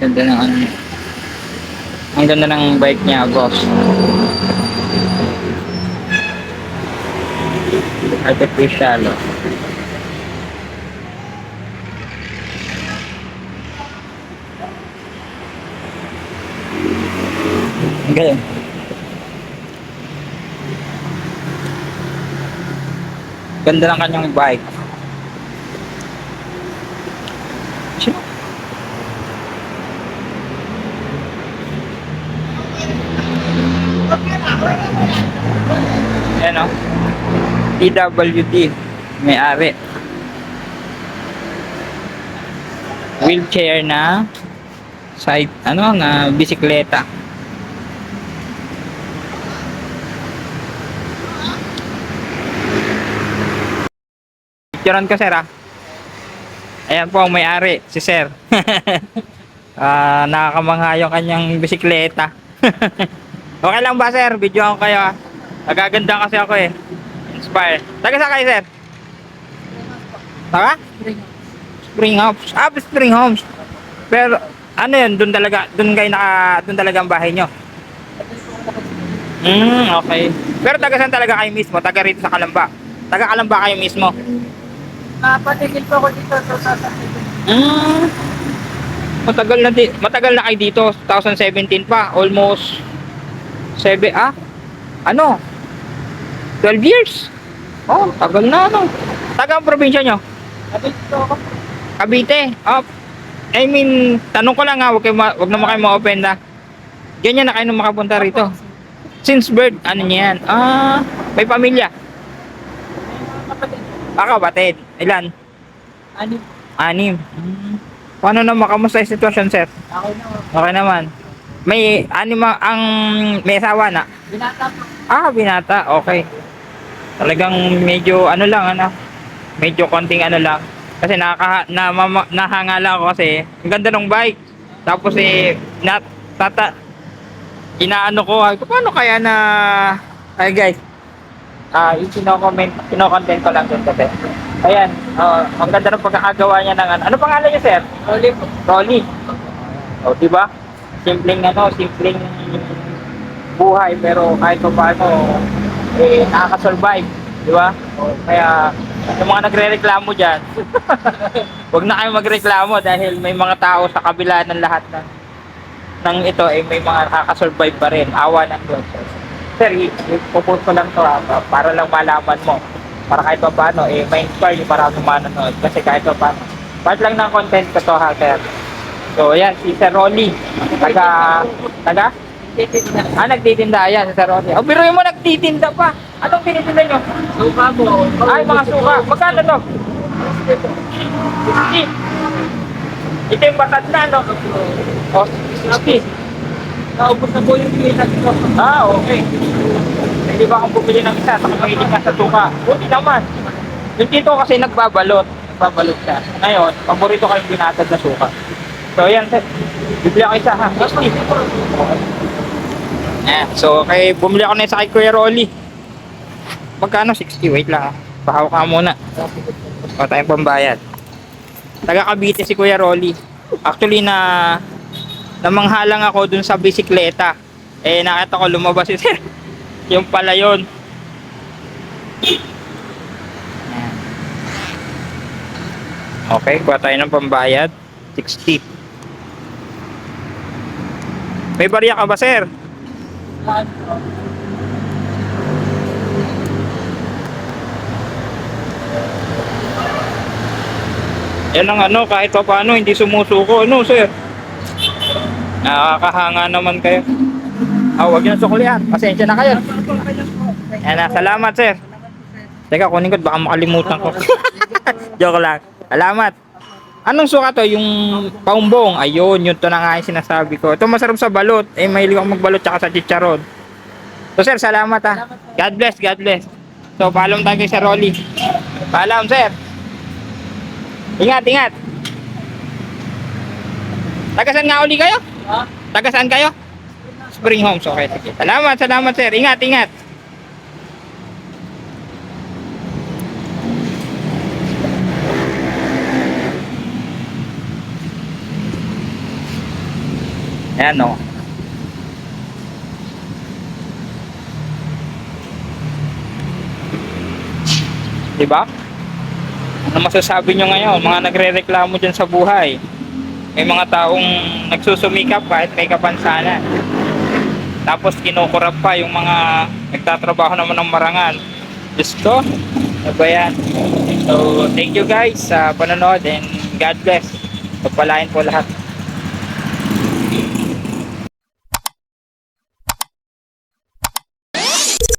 Ganda ng ano niya. Ang ganda ng bike niya, boss. Artificial, oh. Ang galing. Ganda ng kanyang bike. Sino? Ayan, oh. PWD. May-ari. Wheelchair na side, ano, na bisikleta. Picturean ko, sir, ah. Ayan po ang may-ari, si sir. Nakakamangha yung kanyang bisikleta. Okay lang ba, sir? Video ko kayo, ah. Nagaganda kasi ako, eh. Inspire. Taga saan kayo, sir? Taga? Spring Homes. Ah, Spring Homes. Pero ano 'yun? Doon talaga, doon talaga ang bahay nyo. Okay. Pero taga saan talaga kayo mismo? Taga rito sa Calamba. Taga Calamba kayo mismo. Patigil po ako dito sa sasakyan. Matagal na kayo dito. 2017 pa, almost 7 ano? 12 years. Oh, tagal na, ano. Taga ang probinsya nyo? Dito ako. Cavite. Oh, I mean, tanong ko lang, ha, wag naman kayo ma-open, ha. Ganyan na kayo nung makapunta rito. Since birth, ano niyan? May pamilya. Kapatid. Kapatid. Ilan? Ano? 6. Paano naman, kamusta yung sitwasyon, sir? Ako na. Okay naman. May may asawa na? Binata po. Binata. Okay. Talagang medyo ano lang, ano? Medyo konting ano lang. Kasi nahanga lang ako kasi ang ganda ng bike. Tapos inaano ko, paano kaya na, ay guys, kino-content ko lang din kasi. Ayan, ang ganda ng pagkakagawa niya ng ano pangalan niya, sir? Rolly po. Rolly. O, di ba? Simpleng buhay pero kahit pa paano nakaka-survive, di ba? Kaya yung mga nagrereklamo diyan, wag na kayo magreklamo dahil may mga tao sa kabila ng lahat ng ito may mga nakaka-survive pa rin. Awa ng Diyos. Sir, ipopost ko lang to, para lang malaman mo. Para kahit pa paano ma-inspire yung maraming manonood kasi kahit pa paano. Part lang ng content ko to, ha, sir. So, ayan, si Sir Rolly. Taga? Nagtitinda. Ayan, si Sir Rolly. Biruin mo, nagtitinda pa. Anong tinitinda nyo? Suka po. Ay, mga suka. Magkano to? 60. Ito yung batad na, no? O, 60. Naubos na po yung pilihan ko. Okay. Hindi ba akong bumili ng isa? Saka mahilig ka sa suka. Buti naman. Yung dito kasi nagbabalot. Nagbabalot siya. Ngayon, paborito ko yung binatad na suka. So, ayan, sir. Bibili ako isa, ha? 60. So, bumili ako na isa kay Kuya Rolly. Magkano? 60. Wait lang, ha? Pahaw ka muna. O, tayong pambayad. Taga Cavite si Kuya Rolly. Actually, namanghalang ako dun sa bisikleta. Nakita ko lumabas si sir. Yung pala yun. Okay, kuha tayo ng pambayad. 60. May barya ka ba, sir? Yan ang ano, kahit pa paano, hindi sumusuko. Ano, sir? Nakakahanga naman kayo. Huwag nyo suklihan. Pasensya na kayo. Yan na, salamat, sir. Teka, kunin ko, baka makalimutan ko. Joke lang. Salamat. Anong suka to? Yung paumbong. Ayun, yun to na nga yung sinasabi ko. Ito masarap sa balot. Mahilig ako magbalot tsaka sa chicharon. So, sir, salamat, ha. God bless, God bless. So, paalam tayo kay Sir Rolly. Paalam, sir. Ingat, ingat. Taga saan nga uli kayo? Taga saan kayo? Spring Homes. Okay, sige. Salamat, salamat, sir. Ingat, ingat. Ayan o. Diba? Ano masasabi nyo ngayon, mga nagre-reklamo dyan sa buhay? May mga taong nagsusumikap kahit may kapansanan. Tapos kinukurap pa yung mga nagtatrabaho naman ng marangal. Diyos ko, ano ba yan? So, thank you guys sa panonood and God bless. Pagpalain po lahat.